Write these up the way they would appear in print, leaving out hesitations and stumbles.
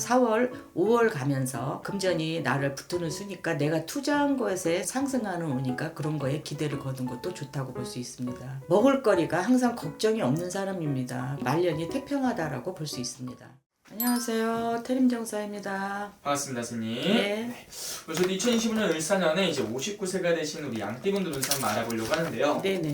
4월, 5월 가면서 금전이 나를 붙드는 수니까 내가 투자한 것에 상승하는 운이니까 그런 거에 기대를 거둔 것도 좋다고 볼 수 있습니다. 먹을거리가 항상 걱정이 없는 사람입니다. 말년이 태평하다라고 볼 수 있습니다. 안녕하세요. 태림정사입니다. 반갑습니다, 선생님. 네. 저희 2025년 을사년에 이제 59세가 되신 우리 양띠분들 운세 한번 알아보려고 하는데요. 네네.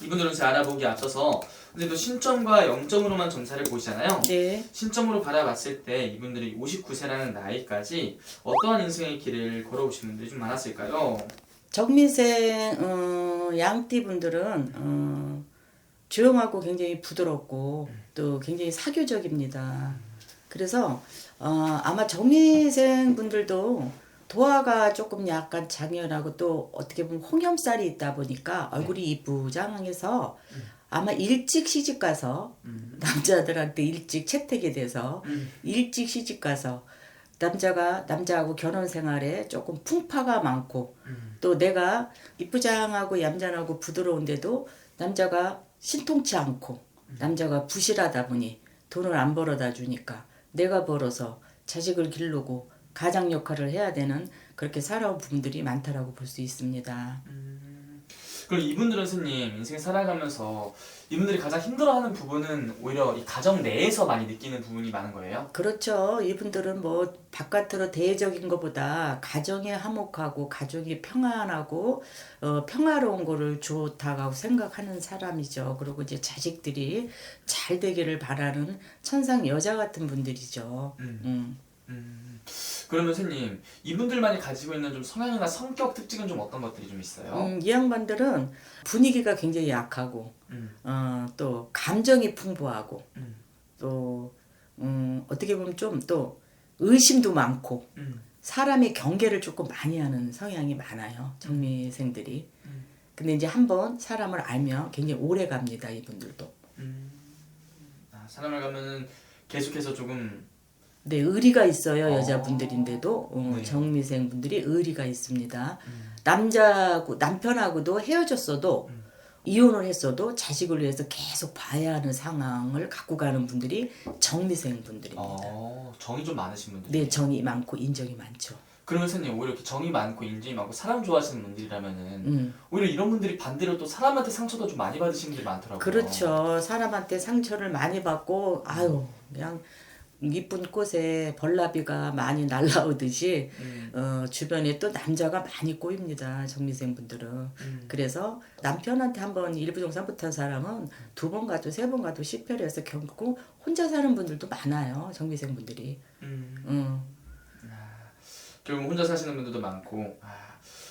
이분들 운세 알아보기 앞서서 근데도 신점과 영점으로만 점사를 보시잖아요. 네. 신점으로 바라봤을 때 이분들이 59세라는 나이까지 어떠한 인생의 길을 걸어오신 분들이 좀 많았을까요? 정미생 양띠분들은 조용하고 굉장히 부드럽고 또 굉장히 사교적입니다. 그래서 아마 정미생 분들도 도화가 조금 약간 장연하고 또 어떻게 보면 홍염살이 있다 보니까 얼굴이 이쁘장해서 아마 일찍 시집가서 남자들한테 일찍 채택이 돼서 일찍 시집가서 남자하고 결혼 생활에 조금 풍파가 많고 또 내가 이쁘장하고 얌전하고 부드러운데도 남자가 신통치 않고 남자가 부실하다 보니 돈을 안 벌어다 주니까 내가 벌어서 자식을 기르고 가장 역할을 해야 되는 그렇게 살아온 부분들이 많다라고 볼 수 있습니다. 그럼 이분들은 선생님 인생 살아가면서 이분들이 가장 힘들어하는 부분은 오히려 이 가정 내에서 많이 느끼는 부분이 많은 거예요? 그렇죠. 이분들은 뭐 바깥으로 대외적인 것보다 가정이 화목하고 가족이 평안하고 평화로운 거를 좋다고 생각하는 사람이죠. 그리고 이제 자식들이 잘 되기를 바라는 천상 여자 같은 분들이죠. 그러면 선생님 이분들만이 가지고 있는 좀 성향이나 성격 특징은 좀 어떤 것들이 좀 있어요? 이 양반들은 분위기가 굉장히 약하고 또 감정이 풍부하고 또 어떻게 보면 좀 또 의심도 많고 사람의 경계를 조금 많이 하는 성향이 많아요. 정미생들이. 근데 이제 한번 사람을 알면 굉장히 오래 갑니다. 이분들도. 사람을 가면은 계속해서 조금 네, 의리가 있어요. 여자분들인데도 네. 정미생 분들이 의리가 있습니다. 남편하고도 헤어졌어도 이혼을 했어도 자식을 위해서 계속 봐야 하는 상황을 갖고 가는 분들이 정미생 분들입니다. 정이 좀 많으신 분들. 네, 정이 많고 인정이 많죠. 그러면 선생님 오히려 이렇게 정이 많고 인정이 많고 사람 좋아하시는 분들이라면은 오히려 이런 분들이 반대로 또 사람한테 상처도 좀 많이 받으시는 분들이 많더라고요. 그렇죠. 사람한테 상처를 많이 받고 아유 그냥 이쁜 꽃에 벌나비가 많이 날라오듯이 주변에 또 남자가 많이 꼬입니다. 정미생 분들은. 그래서 남편한테 한번 일부종사 못한 사람은 2번 가도 3번 가도 실패를 결국 혼자 사는 분들도 많아요. 정미생 분들이. 결국 혼자 사시는 분들도 많고.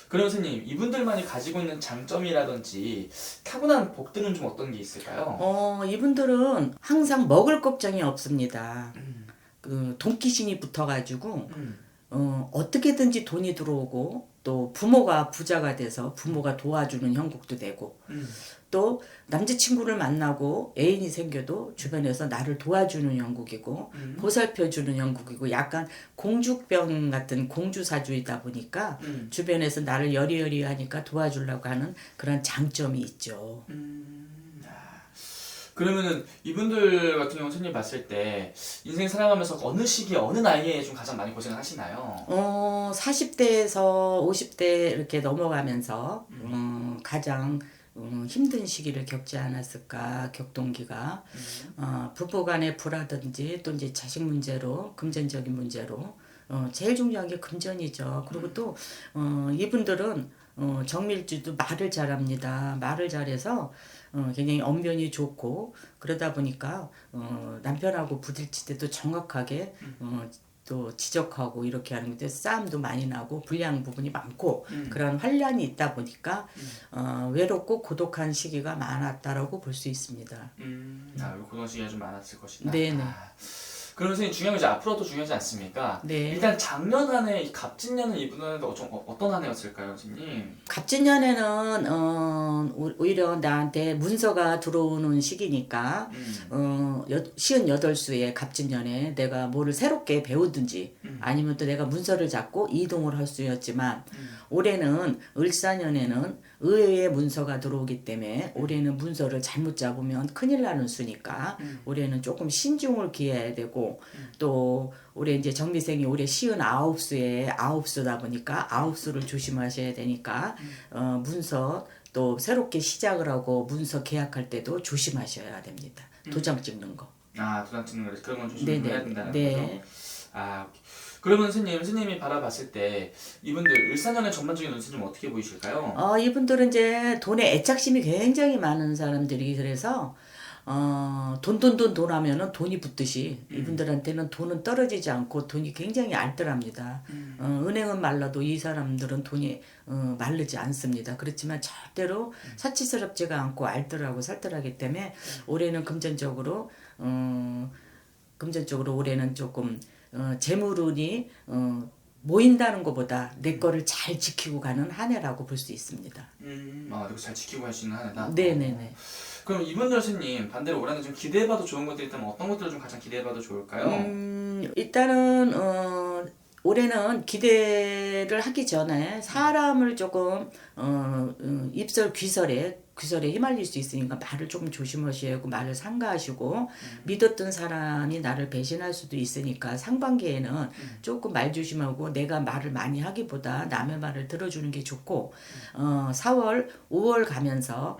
그럼 선생님 이분들만이 가지고 있는 장점이라든지 타고난 복들은 좀 어떤 게 있을까요? 이분들은 항상 먹을 걱정이 없습니다. 돈기신이 붙어가지고 어떻게든지 돈이 들어오고 또 부모가 부자가 돼서 부모가 도와주는 형국도 되고 또 남자친구를 만나고 애인이 생겨도 주변에서 나를 도와주는 형국이고 보살펴주는 형국이고 약간 공주병 같은 공주사주이다 보니까 주변에서 나를 여리여리 하니까 도와주려고 하는 그런 장점이 있죠. 그러면은 이분들 같은 경우 선생님 봤을 때 인생 살아가면서 어느 시기 어느 나이에 좀 가장 많이 고생을 하시나요? 40대에서 50대 이렇게 넘어가면서 가장 힘든 시기를 겪지 않았을까 격동기가 부부간의 불화든지 또 이제 자식 문제로 금전적인 문제로 제일 중요한 게 금전이죠. 그리고 또 이분들은 정밀주도 말을 잘합니다. 말을 잘해서 굉장히 언변이 좋고 그러다 보니까 남편하고 부딪힐 때도 정확하게 또 지적하고 이렇게 하는 건데 싸움도 많이 나고 불리한 부분이 많고 그런 환란이 있다 보니까 외롭고 고독한 시기가 많았다라고 볼 수 있습니다. 그런 시기가 좀 많았을 것이다. 네네. 그러면 선생님 중요한 건 이제 앞으로도 중요하지 않습니까? 네. 일단 작년 한 해, 이 갑진년은 이분은 어떤 한 해였을까요, 선생님? 갑진년에는 오히려 나한테 문서가 들어오는 시기니까 58수에 갑진년에 내가 뭐를 새롭게 배우든지 아니면 또 내가 문서를 잡고 이동을 할 수였지만 올해는 을사년에는 의외의 문서가 들어오기 때문에 올해는 문서를 잘못 잡으면 큰일 나는 수니까 올해는 조금 신중을 기해야 되고 또 올해 이제 정미생이 올해 59수에 9수다 보니까 9수를 조심하셔야 되니까 문서 또 새롭게 시작을 하고 문서 계약할 때도 조심하셔야 됩니다. 도장 찍는 거. 도장 찍는 거 그런 건 조심해야 네네. 된다는 네. 거죠. 오케이. 그러면 스님이 바라봤을 때 이분들 을사년의 전반적인 운세 좀 어떻게 보이실까요? 이분들은 이제 돈에 애착심이 굉장히 많은 사람들이 그래서 돈 하면은 돈이 붙듯이 이분들한테는 돈은 떨어지지 않고 돈이 굉장히 알뜰합니다. 은행은 말라도 이 사람들은 돈이 마르지 않습니다. 그렇지만 절대로 사치스럽지가 않고 알뜰하고 살뜰하기 때문에 올해는 금전적으로 올해는 조금 재물운이 모인다는 것보다 내 거를 잘 지키고 가는 한 해라고 볼 수 있습니다. 내가 잘 지키고 할 수 있는 한 해다. 네네네. 그럼 이분들 스님 반대로 올해는 좀 기대해봐도 좋은 것들이 있다면 어떤 것들을 좀 가장 기대해봐도 좋을까요? 일단은 올해는 기대를 하기 전에 사람을 조금 입설 귀설에 휘말릴 수 있으니까 말을 조금 조심하셔야 하고 말을 삼가하시고 믿었던 사람이 나를 배신할 수도 있으니까 상반기에는 조금 말 조심하고 내가 말을 많이 하기보다 남의 말을 들어주는 게 좋고 4월, 5월 가면서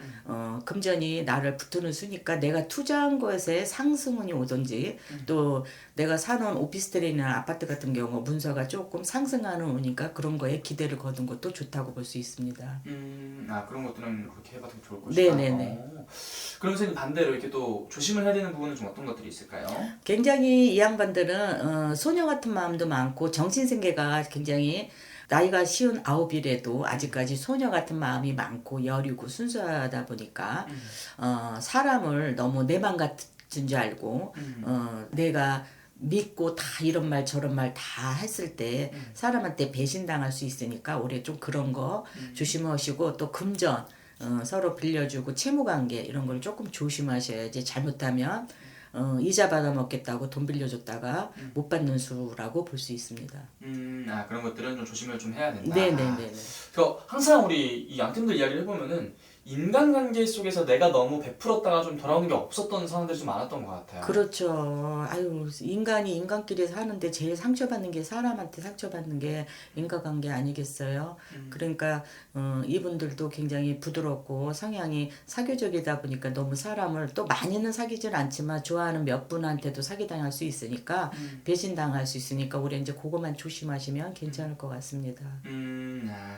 금전이 나를 붙드는 수니까 내가 투자한 것에 상승운이 오든지 또 내가 사놓은 오피스텔이나 아파트 같은 경우 문서가 조금 상승하는 운이니까 그런 거에 기대를 거둔 것도 좋다고 볼 수 있습니다. 그런 것들은 그렇게 해봐도 좋을 것이다. 네네네. 그럼 선생님 반대로 이렇게 또 조심을 해야 되는 부분은 좀 어떤 것들이 있을까요? 굉장히 이 양반들은 소녀 같은 마음도 많고 정신생계가 굉장히 나이가 59이라도 아직까지 소녀 같은 마음이 많고 여리고 순수하다 보니까 사람을 너무 내 맘 같은 줄 알고 내가 믿고 다 이런 말 저런 말 다 했을 때 사람한테 배신당할 수 있으니까 올해 좀 그런 거 조심하시고 또 금전 서로 빌려주고 채무관계 이런 걸 조금 조심하셔야지 잘못하면 이자 받아 먹겠다고 돈 빌려줬다가 못 받는 수라고 볼 수 있습니다. 그런 것들은 좀 조심을 좀 해야 된다. 네네네. 그래서 항상 우리 이 양팀들 이야기를 해보면은 인간관계 속에서 내가 너무 베풀었다가 좀 돌아오는 게 없었던 상황들이 좀 많았던 것 같아요. 그렇죠. 인간이 인간끼리 사는데 제일 상처받는 게 사람한테 상처받는 게 인과관계 아니겠어요? 그러니까 이분들도 굉장히 부드럽고 성향이 사교적이다 보니까 너무 사람을 또 많이는 사귀질 않지만 좋아하는 몇 분한테도 사기당할 수 있으니까 배신당할 수 있으니까 우리 이제 그거만 조심하시면 괜찮을 것 같습니다.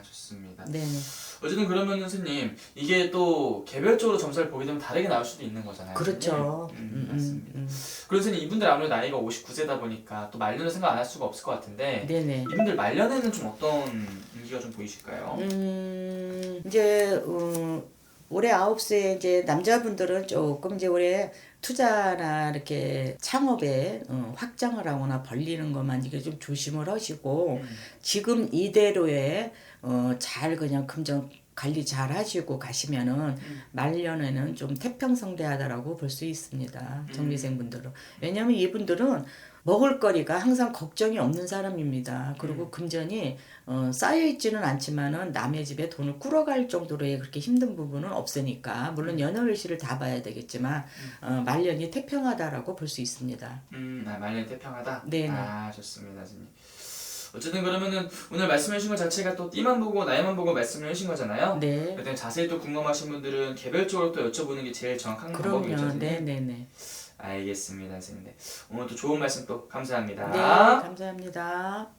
좋습니다. 네네. 어쨌든 그러면은 스님 이게 또 개별적으로 점수를 보게 되면 다르게 나올 수도 있는 거잖아요. 그렇죠. 맞습니다. 그래서 이분들 아무래도 나이가 59세다 보니까 또 말년을 생각 안 할 수가 없을 것 같은데 네네. 이분들 말년에는 좀 어떤 인기가 좀 보이실까요? 이제 올해 9수에 이제 남자분들은 조금 이제 올해 투자나 이렇게 창업에 확장을 하거나 벌리는 것만 이게 좀 조심을 하시고 지금 이대로에 잘 그냥 금전 관리 잘 하시고 가시면은 말년에는 좀 태평성대하다라고 볼 수 있습니다. 정미생분들은. 왜냐면 이분들은 먹을거리가 항상 걱정이 없는 사람입니다. 그리고 금전이 쌓여있지는 않지만은 남의 집에 돈을 끌어갈 정도로의 그렇게 힘든 부분은 없으니까 물론 연월일시를 다 봐야 되겠지만 말년이 태평하다라고 볼 수 있습니다. 말년이 태평하다? 네네. 좋습니다 선생님. 어쨌든 그러면은 오늘 말씀해 주신 것 자체가 또 띠만 보고 나이만 보고 말씀을 해주신 거잖아요. 네. 그때 자세히 또 궁금하신 분들은 개별적으로 또 여쭤보는 게 제일 정확한 방법이겠죠. 그럼요. 네네네. 알겠습니다 선생님. 오늘 또 좋은 말씀 또 감사합니다. 네, 감사합니다.